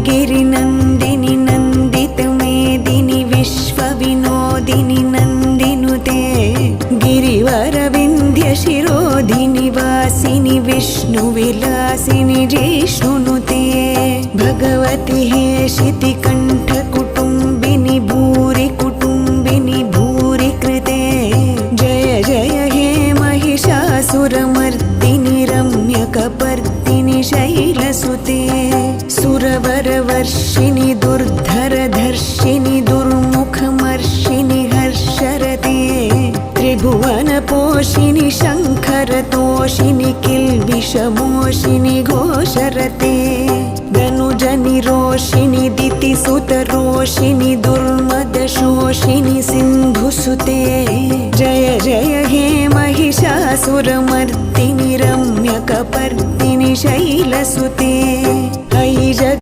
गिरिनन्दिनि नन्दितमेदिनि विश्वविनोदिनि नन्दिनुते गिरिवरविन्ध्यशिरोधिनि वासिनि विष्णुविलासिनि जिष्णुनुते भगवति हेशितिकण्ठकुटुम्बिनि भूरि कुटुम्बिनि भूरि कृते जय जय हे महिषासुरमर्दिनि रम्यकपर्दिनि शैलसुते सुरवरवर्षिणि दुर्धरधर्षिणि दुर्मुखमर्षिणि हर्षरते त्रिभुवनपोषिणि शङ्खरतोषिणि किल्बिषमोषिणि घोषरते धनुजनिरोषिणि दितिसुतरोषिणि दुर्मदशोषिणि सिन्धुसुते जय जय हे महिषासुरमर्दिनि रम्यकपर्दिनि शैलसुते ऐ